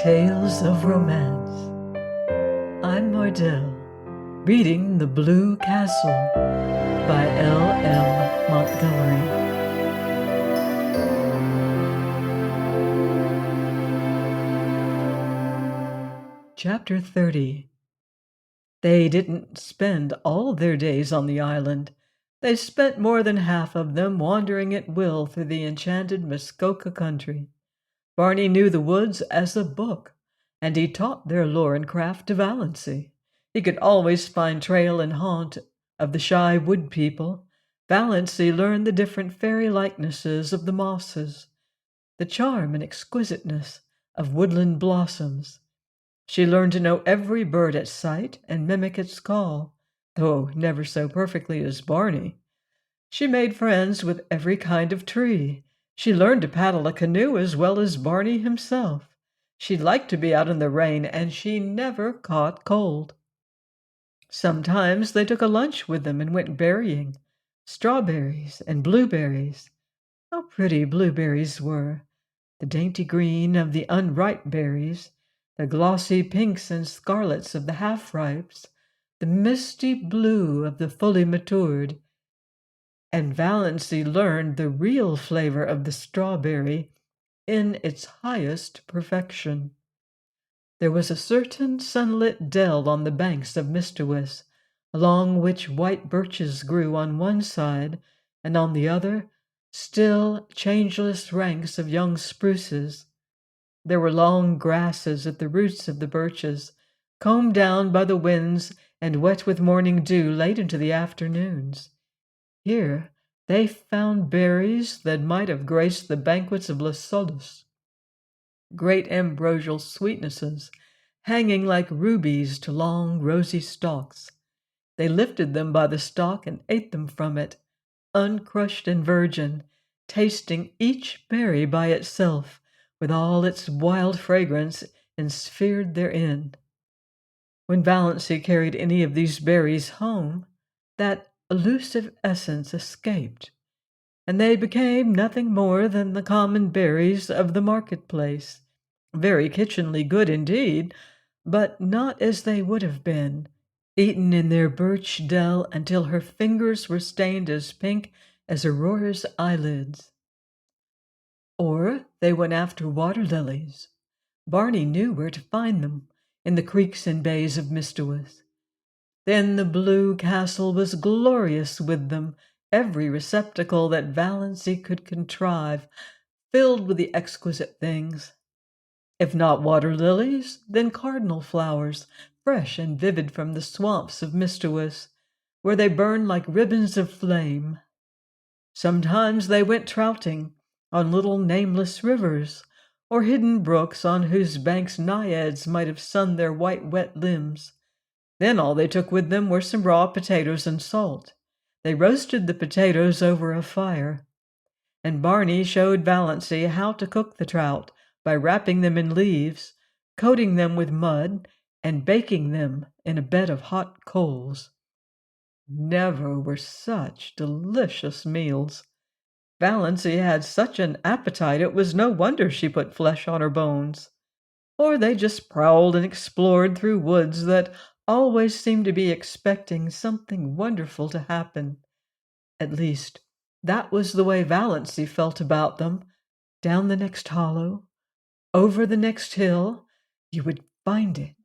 Tales of Romance. I'm Mardell, reading The Blue Castle by L.M. Montgomery. Chapter 30. They didn't spend all their days on the island. They spent more than half of them wandering at will through the enchanted Muskoka country. Barney knew the woods as a book, and he taught their lore and craft to Valancy. He could always find trail and haunt of the shy wood people. Valancy learned the different fairy likenesses of the mosses, the charm and exquisiteness of woodland blossoms. She learned to know every bird at sight and mimic its call, though never so perfectly as Barney. She made friends with every kind of tree. She learned to paddle a canoe as well as Barney himself. She liked to be out in the rain, and she never caught cold. Sometimes they took a lunch with them and went berrying. Strawberries and blueberries. How pretty blueberries were! The dainty green of the unripe berries, the glossy pinks and scarlets of the half-ripes, the misty blue of the fully matured. And Valancy learned the real flavor of the strawberry in its highest perfection. There was a certain sunlit dell on the banks of Mistawis, along which white birches grew on one side, and on the other still changeless ranks of young spruces. There were long grasses at the roots of the birches, combed down by the winds and wet with morning dew late into the afternoons. Here they found berries that might have graced the banquets of Lysolus, great ambrosial sweetnesses, hanging like rubies to long rosy stalks. They lifted them by the stalk and ate them from it, uncrushed and virgin, tasting each berry by itself, with all its wild fragrance ensphered therein. When Valancy carried any of these berries home, that elusive essence escaped, and they became nothing more than the common berries of the marketplace, very kitchenly good indeed, but not as they would have been, eaten in their birch dell until her fingers were stained as pink as Aurora's eyelids. Or they went after water lilies. Barney knew where to find them, in the creeks and bays of Mistawis. Then the blue castle was glorious with them, every receptacle that Valancy could contrive, filled with the exquisite things. If not water lilies, then cardinal flowers, fresh and vivid from the swamps of Mistawis, where they burned like ribbons of flame. Sometimes they went trouting on little nameless rivers, or hidden brooks on whose banks naiads might have sunned their white wet limbs. Then all they took with them were some raw potatoes and salt. They roasted the potatoes over a fire, and Barney showed Valancy how to cook the trout by wrapping them in leaves, coating them with mud, and baking them in a bed of hot coals. Never were such delicious meals. Valancy had such an appetite it was no wonder she put flesh on her bones. Or they just prowled and explored through woods that always seemed to be expecting something wonderful to happen. At least, that was the way Valancy felt about them. Down the next hollow, over the next hill, you would find it.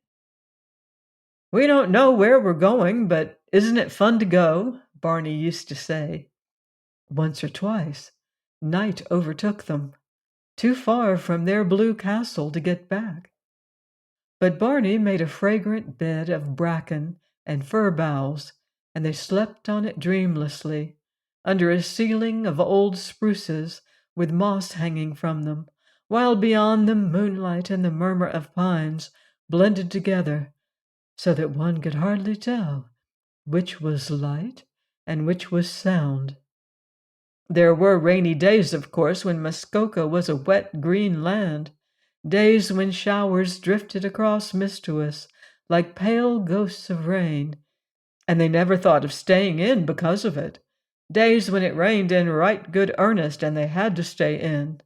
"We don't know where we're going, but isn't it fun to go?" Barney used to say. Once or twice, night overtook them, too far from their blue castle to get back. But Barney made a fragrant bed of bracken and fir boughs, and they slept on it dreamlessly, under a ceiling of old spruces with moss hanging from them, while beyond them moonlight and the murmur of pines blended together, so that one could hardly tell which was light and which was sound. There were rainy days, of course, when Muskoka was a wet green land, days when showers drifted across Mistawis like pale ghosts of rain, and they never thought of staying in because of it, days when it rained in right good earnest and they had to stay in.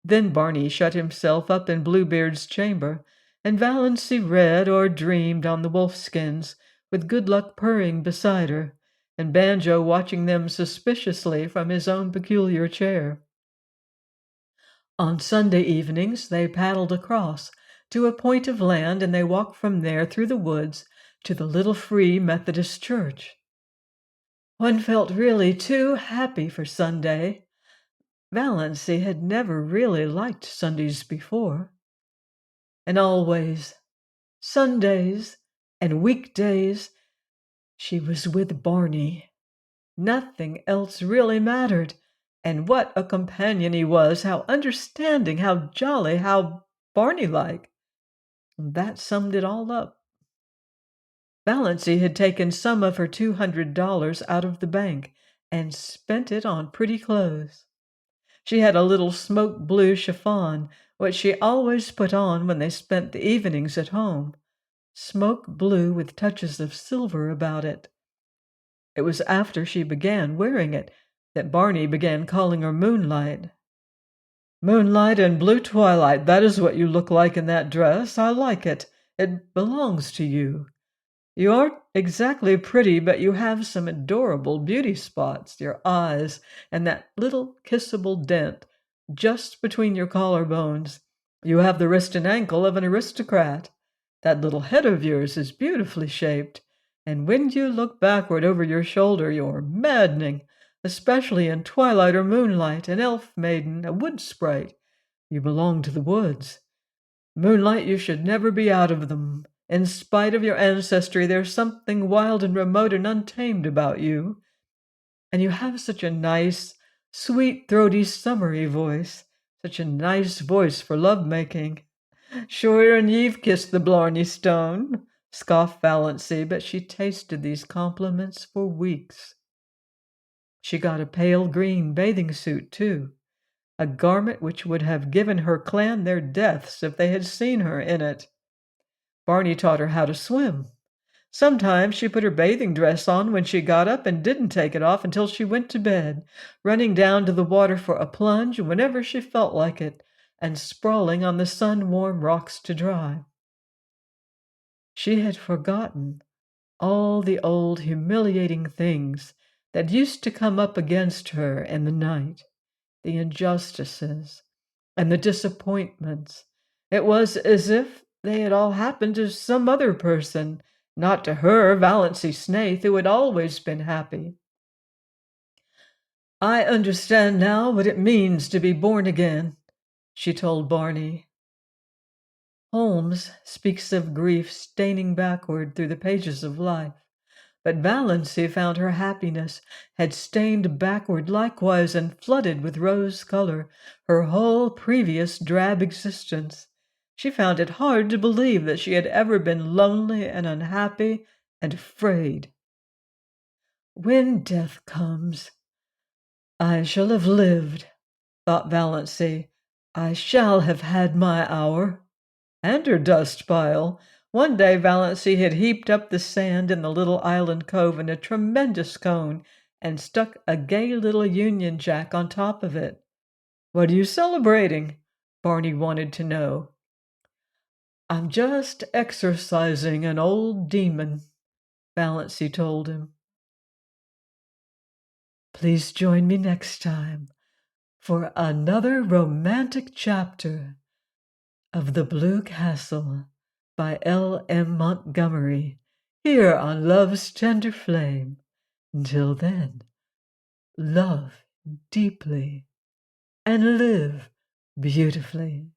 Then Barney shut himself up in Bluebeard's chamber, and Valancy read or dreamed on the wolfskins, with Good Luck purring beside her, and Banjo watching them suspiciously from his own peculiar chair. On Sunday evenings they paddled across to a point of land, and they walked from there through the woods to the little Free Methodist church. One felt really too happy for Sunday. Valancy had never really liked Sundays before. And always, Sundays and weekdays, she was with Barney. Nothing else really mattered. And what a companion he was, how understanding, how jolly, how Barney-like. That summed it all up. Valancy had taken some of her $200 out of the bank and spent it on pretty clothes. She had a little smoke blue chiffon, which she always put on when they spent the evenings at home, smoke blue with touches of silver about it. It was after she began wearing it that Barney began calling her Moonlight. "Moonlight and blue twilight, that is what you look like in that dress. I like it. It belongs to you. You aren't exactly pretty, but you have some adorable beauty spots, your eyes, and that little kissable dent just between your collarbones. You have the wrist and ankle of an aristocrat. That little head of yours is beautifully shaped, and when you look backward over your shoulder, you're maddening, especially in twilight or moonlight, an elf maiden, a wood sprite. You belong to the woods. Moonlight, you should never be out of them. In spite of your ancestry, there's something wild and remote and untamed about you. And you have such a nice, sweet, throaty, summery voice, such a nice voice for love-making. Sure, and ye've kissed the Blarney Stone," scoffed Valancy, but she tasted these compliments for weeks. She got a pale green bathing suit, too, a garment which would have given her clan their deaths if they had seen her in it. Barney taught her how to swim. Sometimes she put her bathing dress on when she got up and didn't take it off until she went to bed, running down to the water for a plunge whenever she felt like it, and sprawling on the sun-warm rocks to dry. She had forgotten all the old humiliating things that used to come up against her in the night, the injustices and the disappointments. It was as if they had all happened to some other person, not to her, Valancy Snaith, who had always been happy. "I understand now what it means to be born again," she told Barney. Holmes speaks of grief staining backward through the pages of life, but Valancy found her happiness had stained backward likewise and flooded with rose color her whole previous drab existence. She found it hard to believe that she had ever been lonely and unhappy and afraid. "When death comes, I shall have lived," thought Valancy. "I shall have had my hour." And her dust pile. One day Valancy had heaped up the sand in the little island cove in a tremendous cone and stuck a gay little Union Jack on top of it. "What are you celebrating?" Barney wanted to know. "I'm just exorcising an old demon," Valancy told him. Please join me next time for another romantic chapter of The Blue Castle by L.M. Montgomery, here on Love's Tender Flame. Until then, love deeply and live beautifully.